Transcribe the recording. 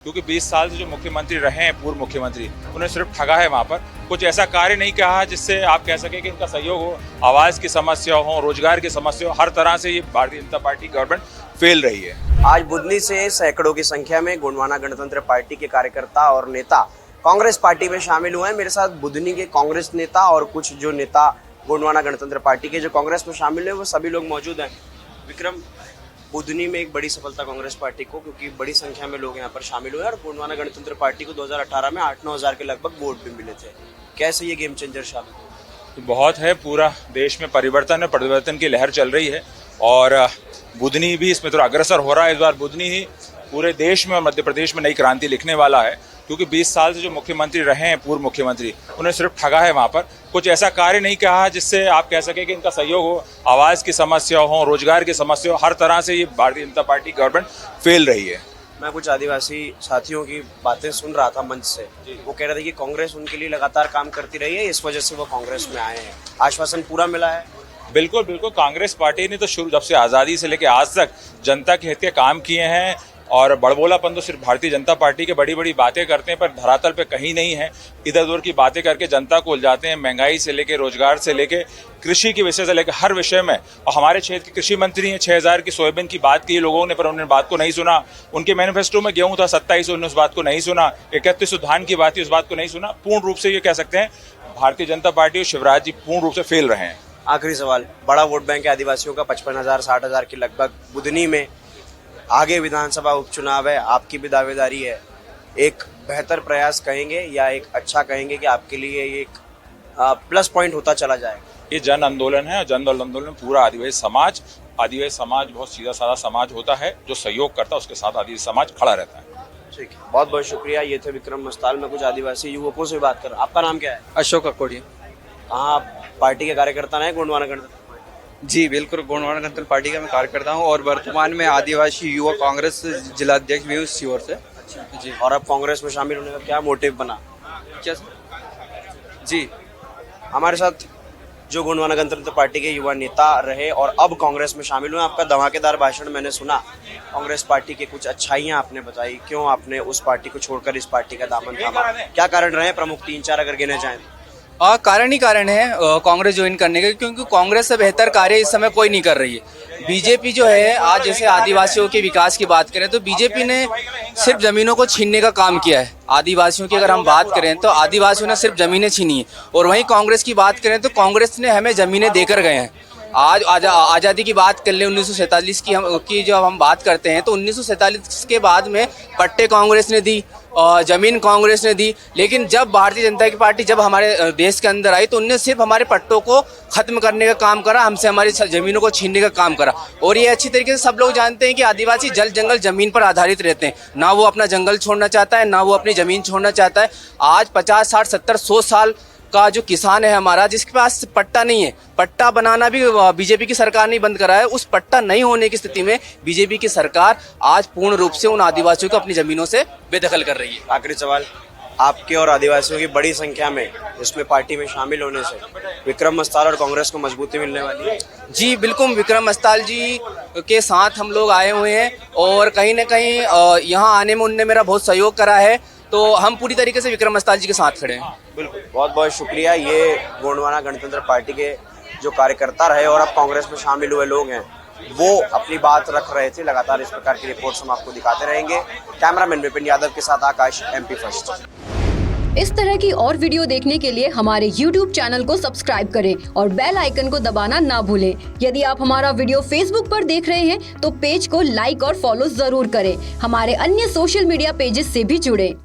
क्योंकि 20 साल से जो मुख्यमंत्री रहे हैं, पूर्व मुख्यमंत्री, उन्होंने सिर्फ ठगा है। वहाँ पर कुछ ऐसा कार्य नहीं कहा जिससे आप कह सके कि इनका सहयोग हो। आवाज़ की समस्या हो, रोजगार की समस्या हो, हर तरह से ये Bharatiya Janata party government fail रही है। आज बुधनी से सैकड़ों की संख्या में गोंडवाना गणतंत्र पार्टी के कार्यकर्ता और नेता कांग्रेस पार्टी में शामिल हुए हैं। मेरे साथ बुधनी के कांग्रेस नेता और कुछ जो नेता गोंडवाना गणतंत्र पार्टी के जो कांग्रेस में शामिल है वो सभी लोग मौजूद हैं। विक्रम, बुधनी में एक बड़ी सफलता कांग्रेस पार्टी को, क्योंकि बड़ी संख्या में लोग यहाँ पर शामिल हुए और गोंडवाना गणतंत्र पार्टी को 2018 में 8-9 हज़ार के लगभग वोट भी मिले थे। कैसे ये गेम चेंजर शामिल? बहुत है, पूरा देश में परिवर्तन की लहर चल रही है और बुधनी भी इसमें थोड़ा अग्रसर हो रहा है। इस बार बुधनी ही पूरे देश में और मध्य प्रदेश में नई क्रांति लिखने वाला है, क्योंकि 20 साल से जो मुख्यमंत्री रहे हैं, पूर्व मुख्यमंत्री, उन्होंने सिर्फ ठगा है। वहाँ पर कुछ ऐसा कार्य नहीं कहा जिससे आप कह सके कि इनका सहयोग हो। आवाज़ की समस्या हो, रोजगार की समस्या हो, हर तरह से ये Bharatiya Janata party government fail रही है। मैं कुछ आदिवासी साथियों की बातें सुन रहा था मंच से। वो कह रहे थे कि कांग्रेस उनके लिए लगातार काम करती रही है, इस वजह से वो कांग्रेस में आए हैं। आश्वासन पूरा मिला है? बिल्कुल बिल्कुल। कांग्रेस पार्टी ने तो शुरू जब से आज़ादी से लेकर आज तक जनता के हित के काम किए हैं और बड़बोलापन तो सिर्फ भारतीय जनता पार्टी के बड़ी बड़ी बातें करते हैं, पर धरातल पे कहीं नहीं है। इधर उधर की बातें करके जनता को उलझाते हैं, महंगाई से लेके, रोजगार से लेके, कृषि के विषय से लेकर हर विषय में। और हमारे क्षेत्र के कृषि मंत्री हैं, 6000 की सोयाबीन की बात की लोगों ने, पर उन्होंने बात को नहीं सुना। उनके मैनिफेस्टो में गेहूं था 2700, उन्होंने उस बात को नहीं सुना। 3100 धान की बात थी, उस बात को नहीं सुना। पूर्ण रूप से ये कह सकते हैं भारतीय जनता पार्टी और शिवराज जी पूर्ण रूप से फेल रहे हैं। आखिरी सवाल, बड़ा वोट बैंक है आदिवासियों का, 55,000 60,000 के लगभग बुधनी में। आगे विधानसभा उपचुनाव है, आपकी भी दावेदारी है। एक बेहतर प्रयास कहेंगे या एक अच्छा कहेंगे कि आपके लिए एक प्लस पॉइंट होता चला जाएगा? ये जन आंदोलन है, जन आंदोलन पूरा आदिवासी समाज बहुत सीधा साधा समाज होता है, जो सहयोग करता है उसके साथ आदिवासी समाज खड़ा रहता है। ठीक है, बहुत बहुत शुक्रिया। ये थे विक्रम मस्ताल। में कुछ आदिवासी युवकों से बात कर। आपका नाम क्या है? अशोक अकोड़िया। कहाँ आप पार्टी के कार्यकर्ता हैं गोंडवाना गणतंत्र? जी बिल्कुल, गोंडवाना गणतंत्र पार्टी का मैं कार्यकर्ता हूँ और वर्तमान में आदिवासी युवा कांग्रेस जिला अध्यक्ष भी हूँ सीहोर से। अच्छा जी। और अब कांग्रेस में शामिल होने का क्या मोटिव बना? क्या जी, हमारे साथ जो गोंडवाना गणतंत्र पार्टी के युवा नेता रहे और अब कांग्रेस में शामिल हुए। आपका धमाकेदार भाषण मैंने सुना। कांग्रेस पार्टी की कुछ अच्छाइयाँ आपने बताई, क्यों आपने उस पार्टी को छोड़कर इस पार्टी का दामन थामा? क्या कारण रहे प्रमुख 3-4 अगर गिने जाएं? कारण ही कारण है कांग्रेस ज्वाइन करने के, क्योंकि कांग्रेस से बेहतर कार्य इस समय कोई नहीं कर रही है। बीजेपी जो है, आज जैसे आदिवासियों के विकास की बात करें तो बीजेपी ने सिर्फ जमीनों को छीनने का काम किया है। आदिवासियों की अगर हम बात करें तो आदिवासियों ने सिर्फ जमीनें छीनी है, और वहीं कांग्रेस की बात करें तो कांग्रेस ने हमें जमीनें देकर गए हैं। आज आज़ादी की बात कर ले, 1947 की जब हम बात करते हैं तो 1947 के बाद में पट्टे कांग्रेस ने दी और जमीन कांग्रेस ने दी, लेकिन जब भारतीय जनता की पार्टी जब हमारे देश के अंदर आई तो उनने सिर्फ हमारे पट्टों को खत्म करने का काम करा, हमसे हमारी जमीनों को छीनने का काम करा। और ये अच्छी तरीके से सब लोग जानते हैं कि आदिवासी जल जंगल जमीन पर आधारित रहते हैं। ना वो अपना जंगल छोड़ना चाहता है, ना वो अपनी जमीन छोड़ना चाहता है। आज 50, 60, 70, 100 साल का जो किसान है हमारा, जिसके पास पट्टा नहीं है, पट्टा बनाना भी बीजेपी की सरकार ने बंद करा है। उस पट्टा नहीं होने की स्थिति में बीजेपी की सरकार आज पूर्ण रूप से उन आदिवासियों को अपनी जमीनों से बेदखल कर रही है। आखिरी सवाल, आपके और आदिवासियों की बड़ी संख्या में इसमें पार्टी में शामिल होने से विक्रम मस्ताल और कांग्रेस को मजबूती मिलने वाली है? जी बिल्कुल, विक्रम मस्ताल जी के साथ हम लोग आए हुए हैं और कहीं ना कहीं यहाँ आने में उनने मेरा बहुत सहयोग करा है, तो हम पूरी तरीके से विक्रम मस्ताल जी के साथ खड़े हैं। बिल्कुल, बहुत बहुत शुक्रिया। ये गोंडवाना गणतंत्र पार्टी के जो कार्यकर्ता रहे और अब कांग्रेस में शामिल हुए लोग हैं, वो अपनी बात रख रहे थे। लगातार इस प्रकार की रिपोर्ट्स हम आपको दिखाते रहेंगे। कैमरामैन विपिन यादव के साथ आकाश, MP फर्स्ट। इस तरह की और वीडियो देखने के लिए हमारे YouTube चैनल को सब्सक्राइब करें और बेल आइकन को दबाना ना भूलें। यदि आप हमारा वीडियो Facebook पर देख रहे हैं तो पेज को लाइक और फॉलो जरूर करें। हमारे अन्य सोशल मीडिया पेजेस से भी जुड़ें।